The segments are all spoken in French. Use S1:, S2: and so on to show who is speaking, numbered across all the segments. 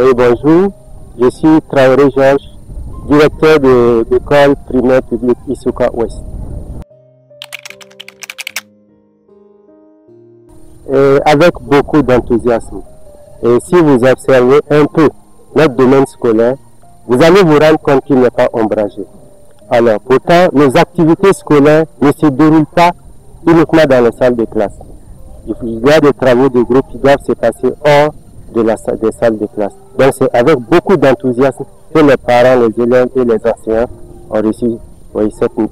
S1: Oui, bonjour. Je suis Traoré Georges, directeur de l'école primaire publique Issouka Ouest. Avec beaucoup d'enthousiasme. Et si vous observez un peu notre domaine scolaire, vous allez vous rendre compte qu'il n'est pas ombragé. Alors, pourtant, nos activités scolaires ne se déroulent pas uniquement dans les salles de classe. Il y a des travaux de groupe qui doivent se passer hors des salles de classe. Donc, c'est avec beaucoup d'enthousiasme que les parents, les élèves et les enseignants ont reçu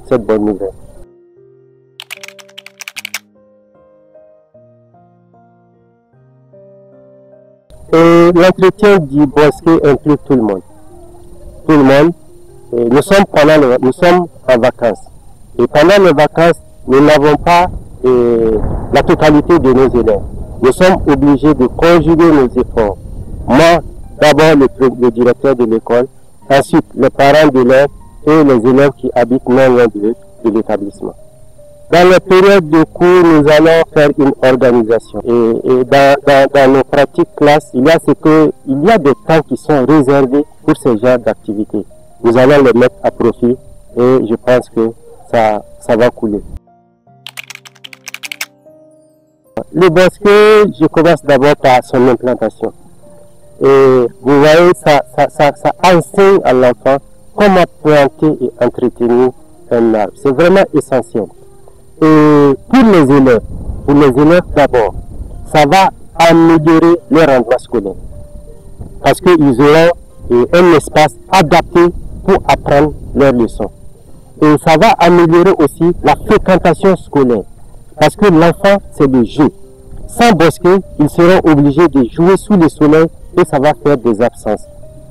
S1: cette bonne nouvelle. Et l'entretien du bosquet inclut tout le monde. Tout le monde. Et nous sommes en vacances. Et pendant les vacances, nous n'avons pas la totalité de nos élèves. Nous sommes obligés de conjuguer nos efforts. Moi, d'abord le directeur de l'école, ensuite les parents d'élèves et les élèves qui habitent non loin de l'établissement. Dans les périodes de cours, nous allons faire une organisation. Et dans nos pratiques classes, il y a des temps qui sont réservés pour ce genre d'activités. Nous allons les mettre à profit et je pense que ça va couler. Le bosquet, je commence d'abord par son implantation. Et vous voyez, ça enseigne à l'enfant comment planter et entretenir un arbre. C'est vraiment essentiel. Et pour les élèves d'abord, ça va améliorer leur rendement scolaire. Parce qu'ils auront un espace adapté pour apprendre leurs leçons. Et ça va améliorer aussi la fréquentation scolaire. Parce que l'enfant, c'est le jeu. Sans bosquet, ils seront obligés de jouer sous le soleil et ça va faire des absences.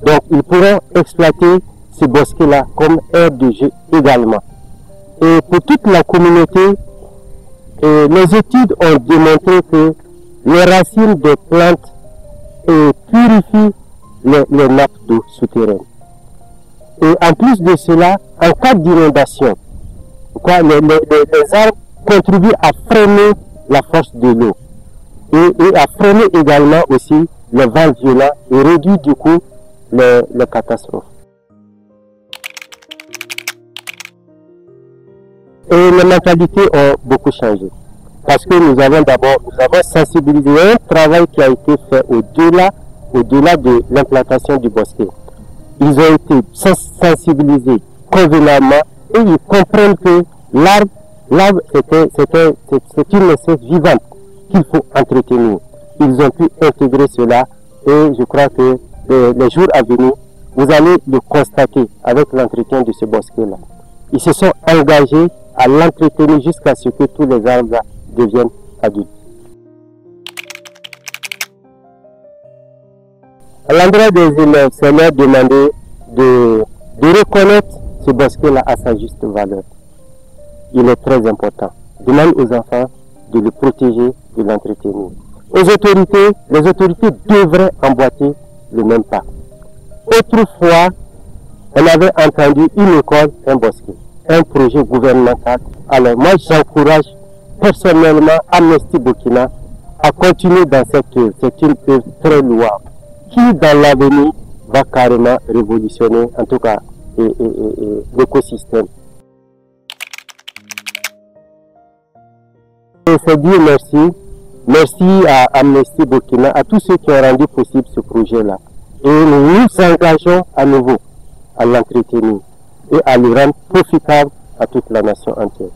S1: Donc, ils pourront exploiter ce bosquet-là comme aire de jeu également. Et pour toute la communauté, les études ont démontré que les racines des plantes purifient les nappes d'eau souterraines. Et en plus de cela, en cas d'inondation, les arbres contribuent à freiner la force de l'eau et à freiner également aussi les vents violents et réduire du coup les catastrophes. Et les mentalités ont beaucoup changé. Parce que nous avons sensibilisé un travail qui a été fait au-delà de l'implantation du bosquet. Ils ont été sensibilisés convenablement et ils comprennent que l'arbre c'est une espèce vivante qu'il faut entretenir. Ils ont pu intégrer cela et je crois que les jours à venir, vous allez le constater avec l'entretien de ce bosquet-là. Ils se sont engagés à l'entretenir jusqu'à ce que tous les arbres deviennent adultes. À l'endroit des élèves, c'est leur demander de reconnaître ce bosquet-là à sa juste valeur. Il est très important. Demande aux enfants de le protéger, de l'entretenir. Aux autorités, les autorités devraient emboîter le même pas. Autrefois, on avait entendu une école, un bosquet, un projet gouvernemental. Alors moi, j'encourage personnellement Amnesty Burkina à continuer dans cette œuvre. C'est une œuvre très louable qui, dans l'avenir, va carrément révolutionner, en tout cas, l'écosystème. Je veux dire merci. Merci à Amnesty Burkina, à tous ceux qui ont rendu possible ce projet-là. Et nous nous engageons à nouveau à l'entretenir et à le rendre profitable à toute la nation entière.